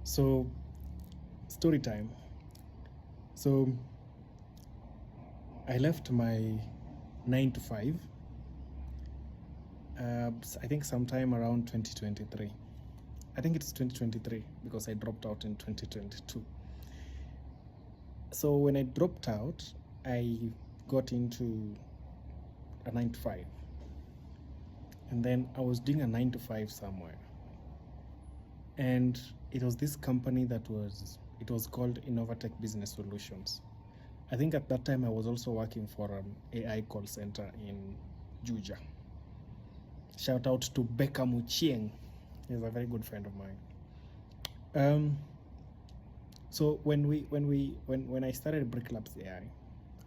So, story time. So, I left my 9 to 5. I think sometime around 2023. I think it's 2023 because I dropped out in 2022. So when I dropped out, I got into a 9 to 5, and then I was doing a 9 to 5 somewhere, and it was this company it was called Innovatech Business Solutions. I think at that time I was also working for an AI call center in Juja. Shout out to Becca Muchieng. He's a very good friend of mine. So when I started Bricklabs AI,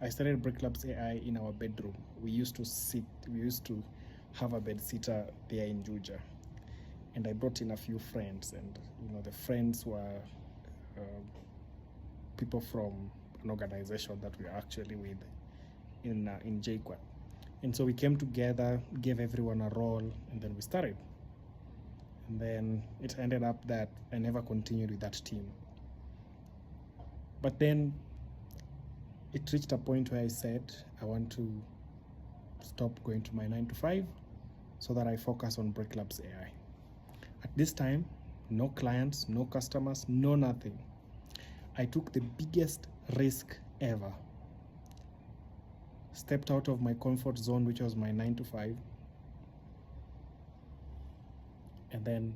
I started Bricklabs AI in our bedroom. We used to have a bed sitter there in Juja, and I brought in a few friends, and the friends were people from an organization that we are actually with in JQuat. And so we came together, gave everyone a role, and then we started. And then it ended up that I never continued with that team. But then it reached a point where I said I want to stop going to my 9 to 5 so that I focus on Bricklabs AI. At this time, no clients, no customers, no nothing. I took the biggest risk ever. Stepped out of my comfort zone, which was my 9 to 5, and then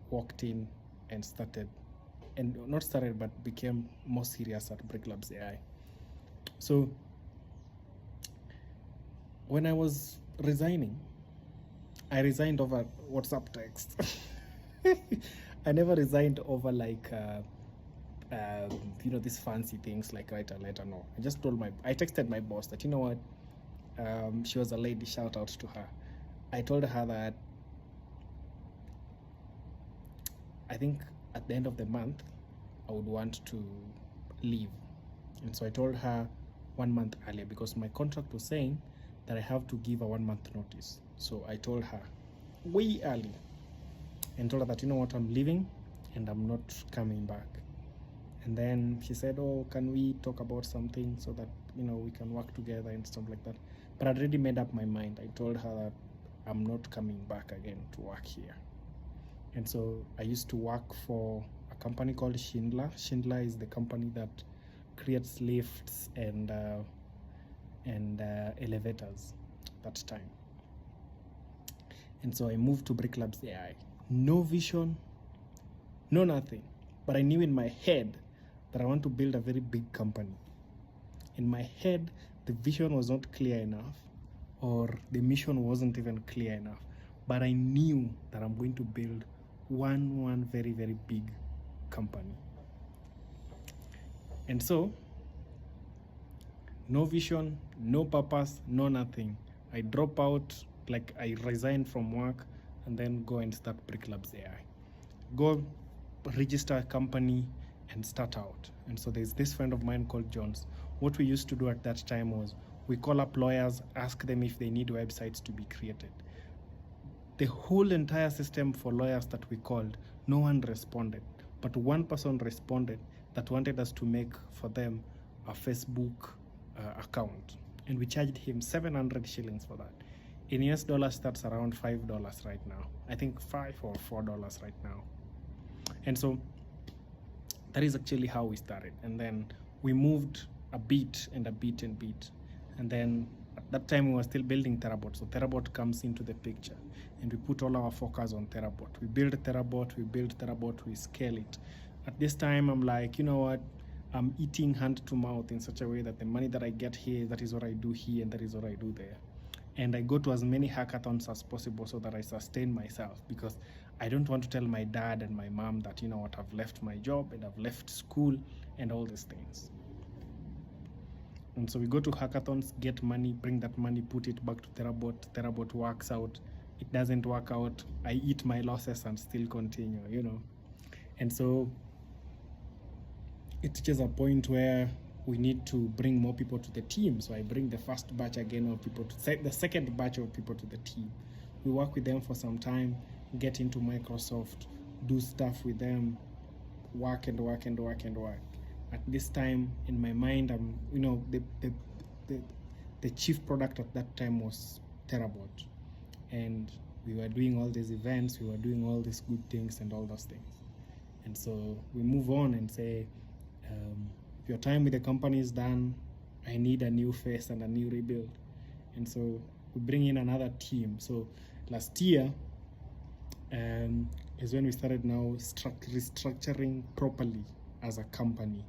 walked in and became more serious at Bricklabs AI. So when I was resigning, I resigned over WhatsApp text. I never resigned over these fancy things like write a letter. No, I texted my boss that, she was a lady, shout out to her. I told her that I think at the end of the month I would want to leave. And so I told her 1 month earlier, because my contract was saying that I have to give a 1 month notice. So I told her way early and told her that, I'm leaving and I'm not coming back. And then she said, oh, can we talk about something so that, we can work together and stuff like that. But I'd already made up my mind. I told her that I'm not coming back again to work here. And so I used to work for a company called Schindler. Schindler is the company that creates lifts and elevators that time. And so I moved to Bricklabs AI. No vision, no nothing. But I knew in my head that I want to build a very big company. In my head, the vision was not clear enough, or the mission wasn't even clear enough. But I knew that I'm going to build one very, very big company. And so, no vision, no purpose, no nothing. I drop out, I resign from work and then go and start Bricklabs AI. Go register a company and start out. And so there's this friend of mine called Jones. What we used to do at that time was we call up lawyers, ask them if they need websites to be created. The whole entire system for lawyers that we called, no one responded. But one person responded that wanted us to make for them a Facebook account. And we charged him 700 shillings for that. In US dollars, that's around $5 right now. I think $5 or $4 right now. And so that is actually how we started. And then we moved a bit. And then at that time we were still building Terabot. So Terabot comes into the picture and we put all our focus on Terabot. We build Terabot, we scale it. At this time, I'm like, you know what? I'm eating hand to mouth in such a way that the money that I get here, that is what I do here and that is what I do there. And I go to as many hackathons as possible so that I sustain myself, because I don't want to tell my dad and my mom that, I've left my job and I've left school and all these things. And so we go to hackathons, get money, bring that money, put it back to Terabot. Terabot works out. It doesn't work out. I eat my losses and still continue, And so it reaches a point where we need to bring more people to the team. So I bring the first batch again of people the second batch of people to the team. We work with them for some time, get into Microsoft, do stuff with them, work and work and work and work. At this time, in my mind, I'm, the, the chief product at that time was Terabot, and we were doing all these events, we were doing all these good things and all those things. And so we move on and say, your time with the company is done. I need a new face and a new rebuild. And so we bring in another team. So last year is when we started now restructuring properly as a company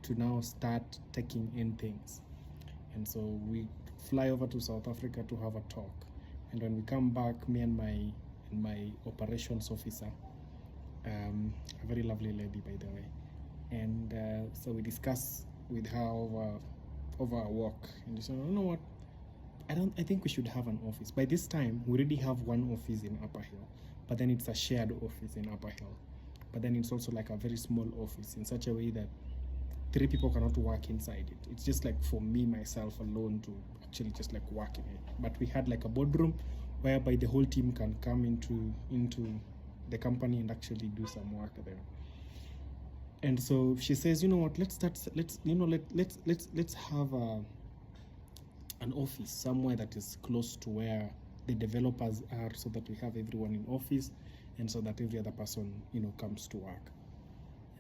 to now start taking in things. And so we fly over to South Africa to have a talk. And when we come back, me and my operations officer, a very lovely lady, by the way, and so we discuss with her over our work, and she said, you know what, I think we should have an office. By this time, we already have one office in Upper Hill, but then it's a shared office in Upper Hill, but then it's also like a very small office in such a way that 3 people cannot work inside it. It's just like for me, myself alone to actually just like work in it. But we had like a boardroom whereby the whole team can come into the company and actually do some work there. And so she says, you know what, let's have an office somewhere that is close to where the developers are, so that we have everyone in office and so that every other person, comes to work.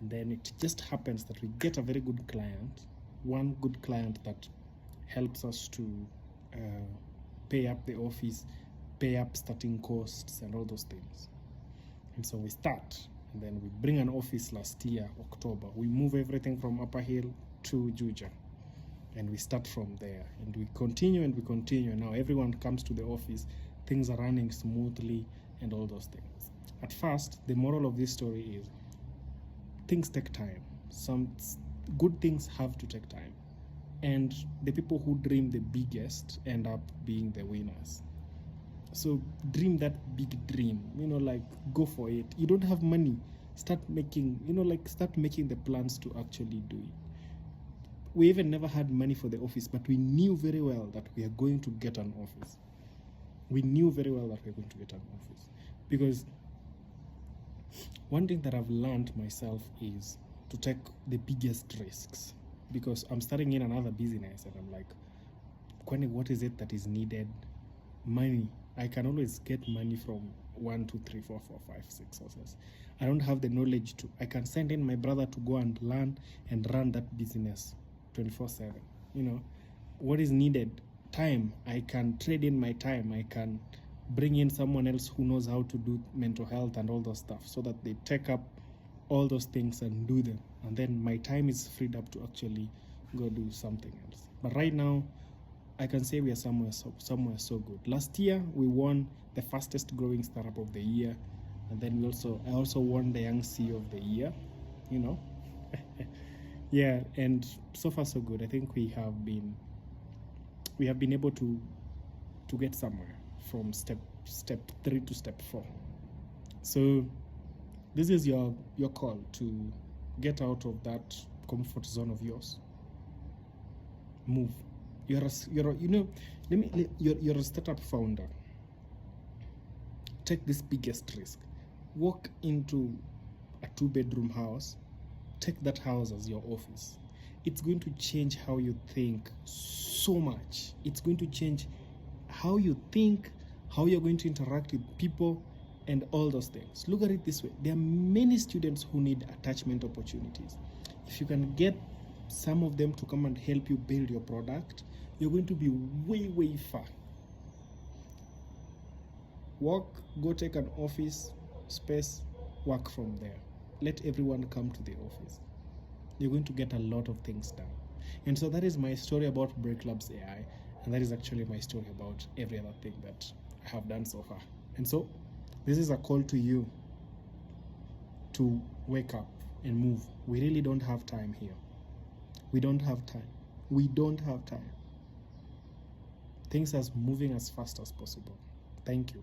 And then it just happens that we get a very good client, one good client that helps us to pay up the office, pay up starting costs and all those things. And so we start, and then we bring an office last year, October. We move everything from Upper Hill to Juja, and we start from there. And we continue and we continue. Now everyone comes to the office, things are running smoothly and all those things. At first, the moral of this story is things take time. Some good things have to take time. And the people who dream the biggest end up being the winners. So dream that big dream, like go for it. You don't have money, start making the plans to actually do it. We even never had money for the office, but we knew very well that we are going to get an office. We knew very well that we are going to get an office. Because one thing that I've learned myself is to take the biggest risks. Because I'm starting in another business and I'm like, what is it that is needed? Money. I can always get money from 1, 2, 3, 4, 5, 6 sources. I don't have the knowledge I can send in my brother to go and learn and run that business 24/7. What is needed? Time. I can trade in my time. I can bring in someone else who knows how to do mental health and all those stuff, so that they take up all those things and do them. And then my time is freed up to actually go do something else. But right now, I can say we are somewhere so good. Last year, we won the fastest growing startup of the year. And then I also won the Young CEO of the year, Yeah, and so far so good. I think we have been able to get somewhere from step 3 to step 4. So this is your call to get out of that comfort zone of yours. Move. You're a startup founder. Take this biggest risk. Walk into a 2-bedroom house. Take that house as your office. It's going to change how you think so much. It's going to change how you think, how you're going to interact with people, and all those things. Look at it this way. There are many students who need attachment opportunities. If you can get some of them to come and help you build your product, you're going to be way, way far. Go take an office space, work from there. Let everyone come to the office. You're going to get a lot of things done. And so that is my story about Breaklabs AI, and that is actually my story about every other thing that I have done so far. And so this is a call to you to wake up and move. We really don't have time here. We don't have time. Things are moving as fast as possible. Thank you.